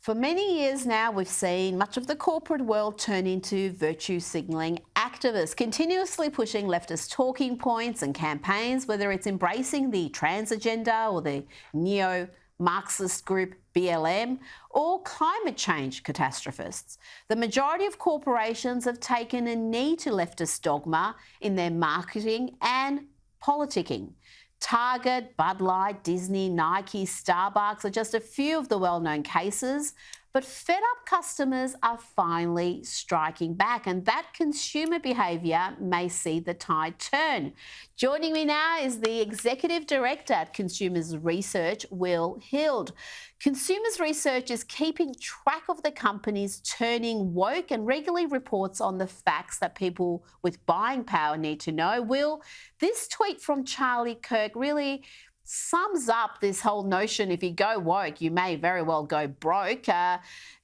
For many years now, we've seen much of the corporate world turn into virtue signalling activists, continuously pushing leftist talking points and campaigns, whether it's embracing the trans agenda or the neo-Marxist group BLM or climate change catastrophists. The majority of corporations have taken a knee to leftist dogma in their marketing and politicking. Target, Bud Light, Disney, Nike, Starbucks are just a few of the well-known cases, but fed-up customers are finally striking back, and that consumer behaviour may see the tide turn. Joining me now is the Executive Director at Consumers Research, Will Hild. Consumers Research is keeping track of the companies turning woke and regularly reports on the facts that people with buying power need to know. Will, this tweet from Charlie Kirk really sums up this whole notion: if you go woke, you may very well go broke.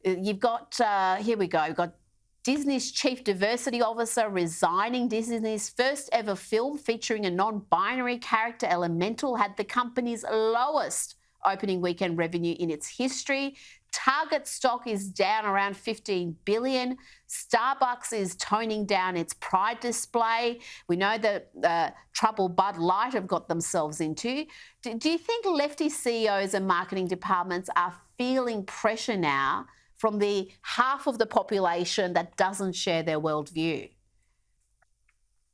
You've got, here we go, you've got Disney's chief diversity officer resigning. Disney's first ever film featuring a non-binary character, Elemental, had the company's lowest opening weekend revenue in its history. Target stock is down around $15 billion. Starbucks is toning down its Pride display. We know that trouble Bud Light have got themselves into. Do you think lefty CEOs and marketing departments are feeling pressure now from the half of the population that doesn't share their worldview?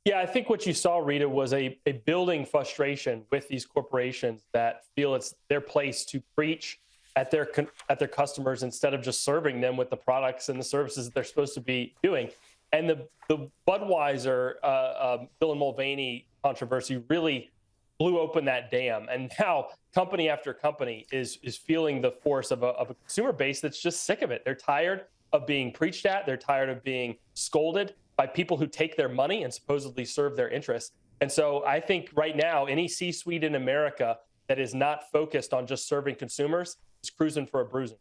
Yeah, I think what you saw, Rita, was a building frustration with these corporations that feel it's their place to preach at their customers instead of just serving them with the products and the services that they're supposed to be doing. And the Budweiser, Bill and Mulvaney controversy really blew open that dam. And now company after company is feeling the force of a consumer base that's just sick of it. They're tired of being preached at. They're tired of being scolded by people who take their money and supposedly serve their interests. And so I think right now, any C-suite in America that is not focused on just serving consumers is cruising for a bruising.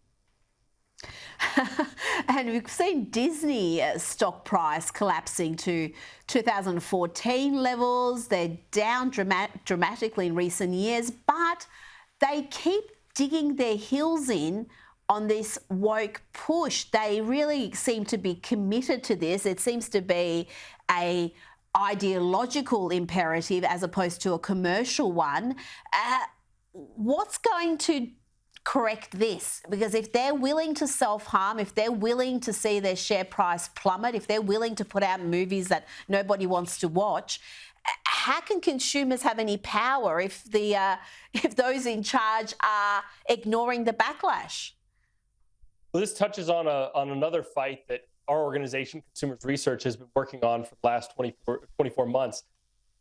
And we've seen Disney stock price collapsing to 2014 levels. They're down dramatically in recent years, but they keep digging their heels in on this woke push. They really seem to be committed to this. It seems to be a ideological imperative as opposed to a commercial one. What's going to correct this? Because if they're willing to self-harm, if they're willing to see their share price plummet, if they're willing to put out movies that nobody wants to watch, how can consumers have any power if those in charge are ignoring the backlash? Well, this touches on another fight that our organization, Consumers Research, has been working on for the last 24 months.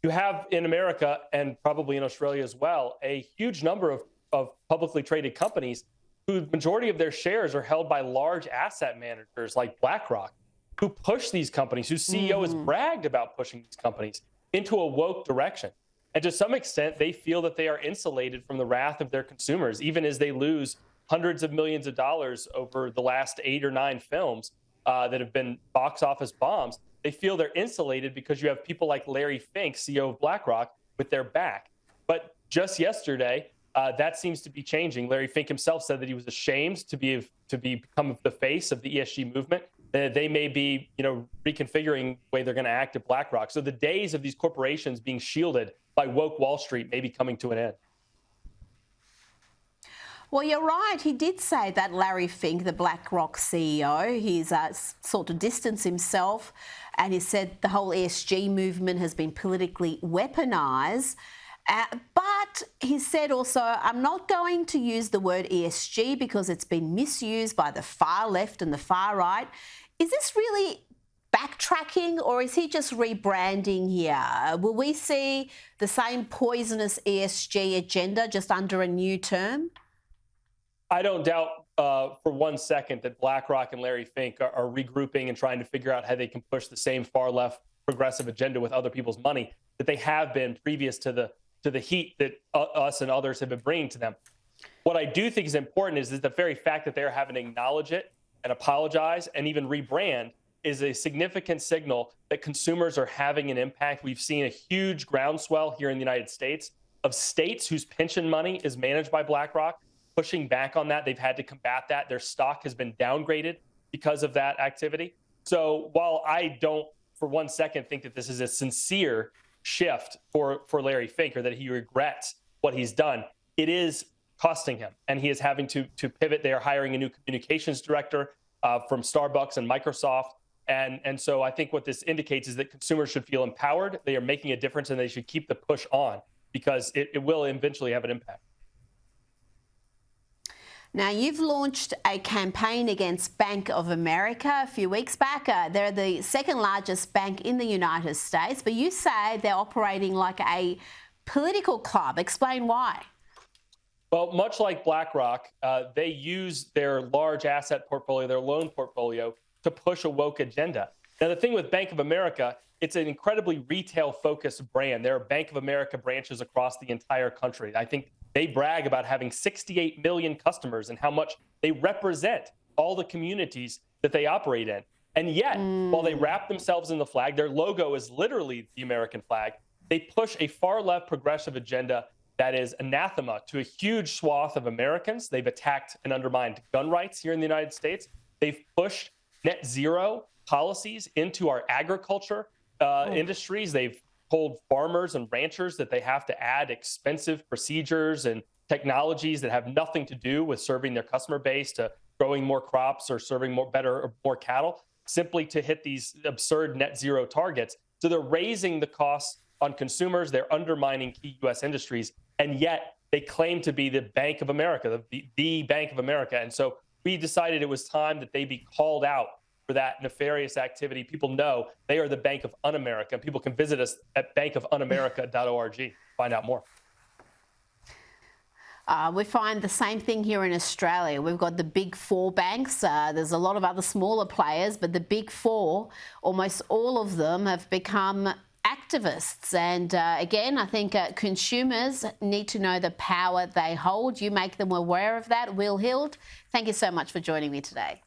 You have in America, and probably in Australia as well, a huge number of publicly traded companies whose majority of their shares are held by large asset managers like BlackRock, who push these companies, whose CEO has bragged about pushing these companies into a woke direction. And to some extent, they feel that they are insulated from the wrath of their consumers, even as they lose hundreds of millions of dollars over the last 8 or 9 films that have been box office bombs. They feel they're insulated because you have people like Larry Fink, CEO of BlackRock, with their back. But just yesterday, that seems to be changing. Larry Fink himself said that he was ashamed to become the face of the ESG movement. They may be, reconfiguring the way they're going to act at BlackRock. So the days of these corporations being shielded by woke Wall Street may be coming to an end. Well, you're right. He did say that, Larry Fink, the BlackRock CEO, he's sort of distanced himself, and he said the whole ESG movement has been politically weaponised. But he said also, I'm not going to use the word ESG because it's been misused by the far left and the far right. Is this really backtracking, or is he just rebranding here? Will we see the same poisonous ESG agenda just under a new term? I don't doubt for one second that BlackRock and Larry Fink are regrouping and trying to figure out how they can push the same far left progressive agenda with other people's money that they have been previous to the heat that us and others have been bringing to them. What I do think is important is that the very fact that they're having to acknowledge it and apologize and even rebrand is a significant signal that consumers are having an impact. We've seen a huge groundswell here in the United States of states whose pension money is managed by BlackRock, pushing back on that. They've had to combat that. Their stock has been downgraded because of that activity. So while I don't for one second think that this is a sincere shift for Larry Fink, or that he regrets what he's done, it is costing him, and he is having to pivot. They are hiring a new communications director from Starbucks and Microsoft. And so I think what this indicates is that consumers should feel empowered. They are making a difference, and they should keep the push on, because it will eventually have an impact. Now, you've launched a campaign against Bank of America a few weeks back. They're the second largest bank in the United States, but you say they're operating like a political club. Explain why. Well, much like BlackRock, they use their large asset portfolio, their loan portfolio, to push a woke agenda. Now, the thing with Bank of America, it's an incredibly retail-focused brand. There are Bank of America branches across the entire country. I think they brag about having 68 million customers and how much they represent all the communities that they operate in. And yet, while they wrap themselves in the flag, their logo is literally the American flag, they push a far-left progressive agenda that is anathema to a huge swath of Americans. They've attacked and undermined gun rights here in the United States. They've pushed net zero policies into our agriculture industries. They've told farmers and ranchers that they have to add expensive procedures and technologies that have nothing to do with serving their customer base, to growing more crops or serving more cattle, simply to hit these absurd net zero targets. So they're raising the costs on consumers. They're undermining key U.S. industries, and yet they claim to be the Bank of America, the Bank of America. And so we decided it was time that they be called out for that nefarious activity. People know they are the Bank of Un-America. People can visit us at bankofunamerica.org, find out more. We find the same thing here in Australia. We've got the big four banks. There's a lot of other smaller players, but the big four, almost all of them have become activists. And again, I think consumers need to know the power they hold. You make them aware of that. Will Hild, thank you so much for joining me today.